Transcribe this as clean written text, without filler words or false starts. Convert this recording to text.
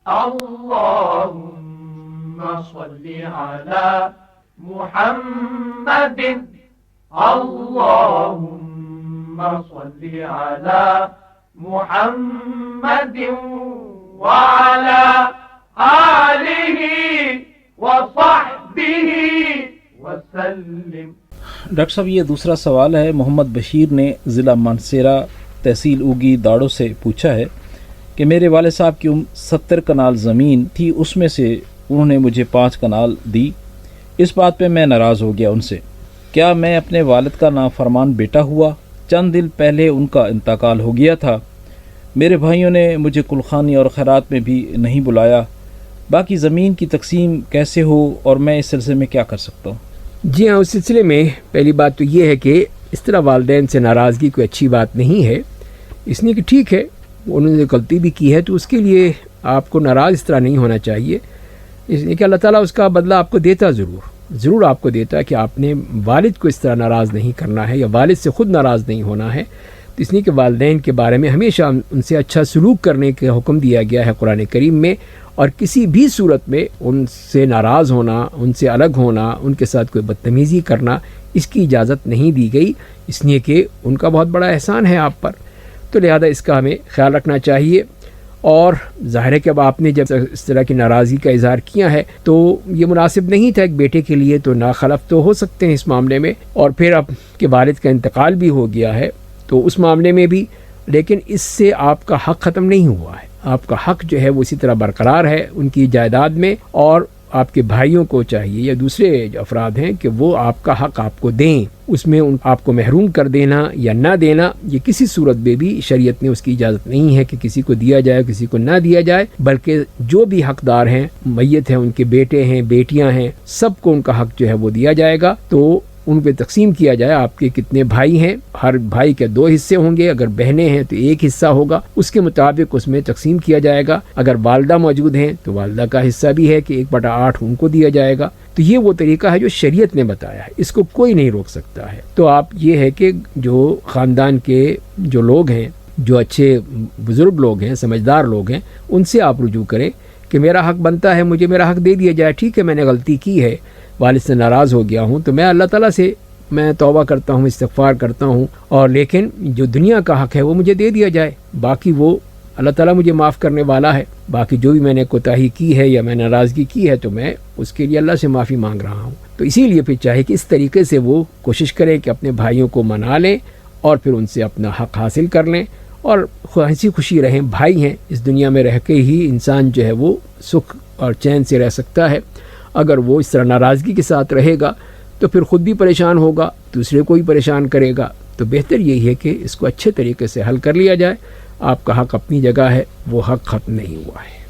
اللهم صل على محمد اللهم صل على محمد وعلى آله وصحبه وسلم۔ ڈاکٹر صاحب یہ دوسرا سوال ہے، محمد بشیر نے ضلع مانسیرا تحصیل اوگی داڑو سے پوچھا ہے کہ میرے والد صاحب کی 70 کنال زمین تھی، اس میں سے انہوں نے مجھے 5 کنال دی، اس بات پہ میں ناراض ہو گیا ان سے، کیا میں اپنے والد کا نافرمان بیٹا ہوا؟ چند دن پہلے ان کا انتقال ہو گیا تھا، میرے بھائیوں نے مجھے کلخانی اور خیرات میں بھی نہیں بلایا، باقی زمین کی تقسیم کیسے ہو اور میں اس سلسلے میں کیا کر سکتا ہوں؟ جی ہاں، اس سلسلے میں پہلی بات تو یہ ہے کہ اس طرح والدین سے ناراضگی کوئی اچھی بات نہیں ہے، اس لیے کہ ٹھیک ہے انہوں نے غلطی بھی کی ہے تو اس کے لیے آپ کو ناراض اس طرح نہیں ہونا چاہیے، اس لیے کہ اللہ تعالیٰ اس کا بدلہ آپ کو دیتا ضرور آپ کو دیتا ہے کہ آپ نے والد کو اس طرح ناراض نہیں کرنا ہے یا والد سے خود ناراض نہیں ہونا ہے، تو اس لیے کہ والدین کے بارے میں ہمیشہ ان سے اچھا سلوک کرنے کا حکم دیا گیا ہے قرآن کریم میں، اور کسی بھی صورت میں ان سے ناراض ہونا، ان سے الگ ہونا، ان کے ساتھ کوئی بدتمیزی کرنا، اس کی اجازت نہیں دی گئی، اس لیے کہ ان کا بہت بڑا احسان ہے آپ پر، تو لہذا اس کا ہمیں خیال رکھنا چاہیے۔ اور ظاہر ہے کہ اب آپ نے جب اس طرح کی ناراضگی کا اظہار کیا ہے تو یہ مناسب نہیں تھا ایک بیٹے کے لیے، تو ناخلف تو ہو سکتے ہیں اس معاملے میں، اور پھر اب کہ والد کا انتقال بھی ہو گیا ہے تو اس معاملے میں بھی، لیکن اس سے آپ کا حق ختم نہیں ہوا ہے، آپ کا حق جو ہے وہ اسی طرح برقرار ہے ان کی جائیداد میں، اور آپ کے بھائیوں کو چاہیے یا دوسرے جو افراد ہیں کہ وہ آپ کا حق آپ کو دیں، اس میں آپ کو محروم کر دینا یا نہ دینا یہ کسی صورت میں بھی شریعت نے اس کی اجازت نہیں ہے کہ کسی کو دیا جائے کسی کو نہ دیا جائے، بلکہ جو بھی حقدار ہیں میت ہیں، ان کے بیٹے ہیں بیٹیاں ہیں، سب کو ان کا حق جو ہے وہ دیا جائے گا، تو ان پہ تقسیم کیا جائے، آپ کے کتنے بھائی ہیں، ہر بھائی کے 2 حصے ہوں گے، اگر بہنیں ہیں تو 1 حصہ ہوگا، اس کے مطابق اس میں تقسیم کیا جائے گا، اگر والدہ موجود ہیں تو والدہ کا حصہ بھی ہے کہ 1/8 ان کو دیا جائے گا، تو یہ وہ طریقہ ہے جو شریعت نے بتایا ہے، اس کو کوئی نہیں روک سکتا ہے۔ تو آپ یہ ہے کہ جو خاندان کے جو لوگ ہیں، جو اچھے بزرگ لوگ ہیں، سمجھدار لوگ ہیں، ان سے آپ رجوع کریں کہ میرا حق بنتا ہے، مجھے میرا حق دے دیا جائے، ٹھیک ہے میں نے غلطی کی ہے، والد سے ناراض ہو گیا ہوں تو میں اللہ تعالیٰ سے میں توبہ کرتا ہوں، استغفار کرتا ہوں، اور لیکن جو دنیا کا حق ہے وہ مجھے دے دیا جائے، باقی وہ اللہ تعالیٰ مجھے معاف کرنے والا ہے، باقی جو بھی میں نے کوتاہی کی ہے یا میں ناراضگی کی ہے تو میں اس کے لیے اللہ سے معافی مانگ رہا ہوں۔ تو اسی لیے پھر چاہے کہ اس طریقے سے وہ کوشش کریں کہ اپنے بھائیوں کو منا لیں اور پھر ان سے اپنا حق حاصل کر لیں، اور ہنسی خوشی رہیں، بھائی ہیں، اس دنیا میں رہ کے ہی انسان جو ہے وہ سکھ اور چین سے رہ سکتا ہے، اگر وہ اس طرح ناراضگی کے ساتھ رہے گا تو پھر خود بھی پریشان ہوگا، دوسرے کو بھی پریشان کرے گا، تو بہتر یہی ہے کہ اس کو اچھے طریقے سے حل کر لیا جائے، آپ کا حق اپنی جگہ ہے، وہ حق ختم نہیں ہوا ہے۔